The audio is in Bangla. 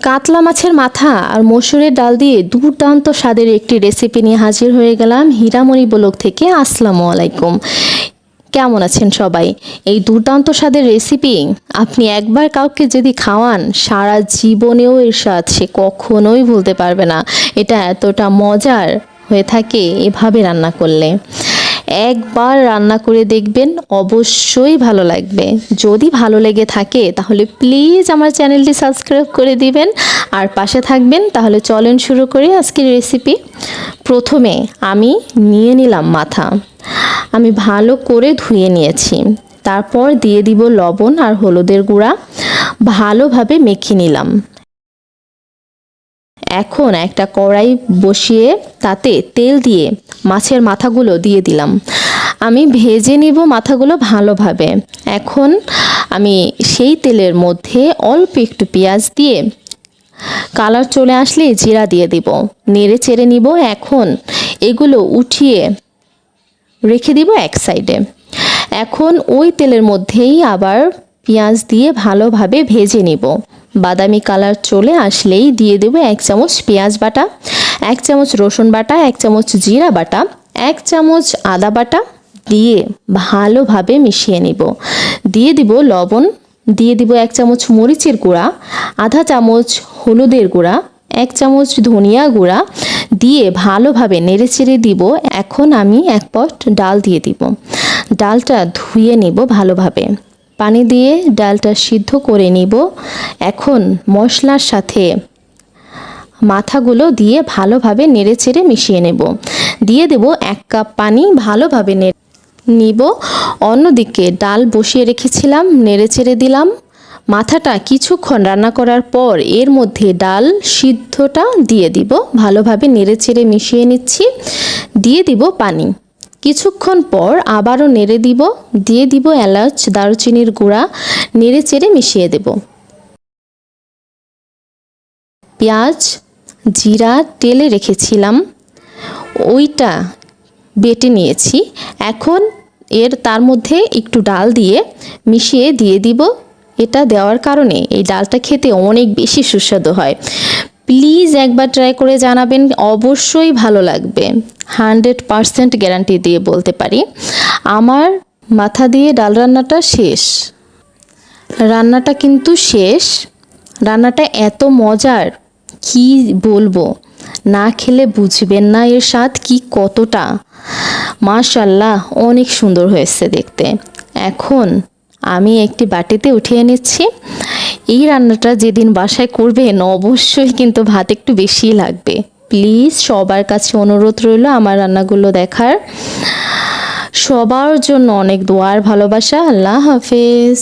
কাতলা মাছের মাথা আর মসুরের ডাল দিয়ে দুর্দান্ত স্বাদের একটি রেসিপি নিয়ে হাজির হয়ে গেলাম হীরামণি ব্লগ থেকে। আসসালামু আলাইকুম, কেমন আছেন সবাই? এই দুর্দান্ত স্বাদের রেসিপি আপনি একবার কাউকে যদি খাওয়ান, সারা জীবনেও এর স্বাদ সে কখনোই ভুলতে পারবে না। এটা এতটা মজার হয়ে থাকে এভাবে রান্না করলে। একবার রান্না করে দেখবেন, অবশ্যই ভালো লাগবে। যদি ভালো লেগে থাকে তাহলে প্লিজ আমার চ্যানেলটি সাবস্ক্রাইব করে দিবেন আর পাশে থাকবেন। তাহলে চলেন শুরু করি আজকের রেসিপি। প্রথমে আমি নিয়ে নিলাম মাথা, আমি ভালো করে ধুয়ে নিয়েছি। তারপর দিয়ে দিব লবণ আর হলুদের গুঁড়া, ভালোভাবে মেখে নিলাম। এখন একটা কড়াই বসিয়ে তাতে তেল দিয়ে মাছের মাথাগুলো দিয়ে দিলাম। আমি ভেজে নিব মাথাগুলো ভালোভাবে। এখন আমি সেই তেলের মধ্যে অল্প একটু পেঁয়াজ দিয়ে কালার চলে আসলে জিরা দিয়ে দিব, নেড়ে চেড়ে নিব। এখন এগুলো উঠিয়ে রেখে দিব এক সাইডে। এখন ওই তেলের মধ্যেই আবার পেঁয়াজ দিয়ে ভালোভাবে ভেজে নিব। বাদামি কালার চলে আসলেই দিয়ে দেব 1 চামচ পেঁয়াজ বাটা, 1 চামচ রসুন বাটা, 1 চামচ জিরা বাটা, 1 চামচ আদা বাটা দিয়ে ভালোভাবে মিশিয়ে নিব। দিয়ে দিব লবণ, দিয়ে দিব 1 চামচ মরিচের গুঁড়া, আধা চামচ হলুদের গুঁড়া, 1 চামচ ধনিয়া গুঁড়া দিয়ে ভালোভাবে নেড়েচেড়ে দিব। এখন আমি 1 পট ডাল দিয়ে দিব। ডালটা ধুয়ে নিব ভালোভাবে, পানি দিয়ে ডালটা সিদ্ধ করে নিব। এখন মশলার সাথে মাথাগুলো দিয়ে ভালোভাবে নেড়েচেড়ে মিশিয়ে নেব। দিয়ে দেব 1 কাপ পানি, ভালোভাবে নিব। অন্যদিকে ডাল বসিয়ে রেখেছিলাম, নেড়েচেড়ে দিলাম। মাথাটা কিছুক্ষণ রান্না করার পর এর মধ্যে ডাল সিদ্ধটা দিয়ে দিব, ভালোভাবে নেড়েচেড়ে মিশিয়ে নিচ্ছি। দিয়ে দিব পানি। কিছুক্ষণ পর আবারও নেড়ে দিব, দিয়ে দিব এলাচ দারুচিনির গুঁড়া, নেড়ে চেড়ে মিশিয়ে দেব। পেঁয়াজ জিরা তেলে রেখেছিলাম, ওইটা বেটে নিয়েছি। এখন তার মধ্যে একটু ডাল দিয়ে মিশিয়ে দিয়ে দিব। এটা দেওয়ার কারণে এই ডালটা খেতে অনেক বেশি সুস্বাদু হয়। প্লিজ একবার ট্রাই করে জানাবেন, অবশ্যই ভালো লাগবে। 100% গ্যারান্টি দিয়ে বলতে পারি। আমার মাথা দিয়ে ডাল রান্নাটা শেষ। রান্নাটা কিন্তু শেষ। রান্নাটা এত মজার, কি বলবো, না খেলে বুঝবেন না এর স্বাদ কি কতটা। মাশাআল্লাহ, অনেক সুন্দর হয়েছে দেখতে। এখন আমি একটি বাটিতে উঠিয়ে নিচ্ছি। এই রান্নাটা যেদিন বাসায় করবেন অবশ্যই কিন্তু ভাত একটু বেশি লাগবে। প্লিজ সবার কাছে অনুরোধ রইল আমার রান্নাগুলো দেখার। সবার জন্য অনেক দোয়ার ভালোবাসা। আল্লাহ হাফেজ।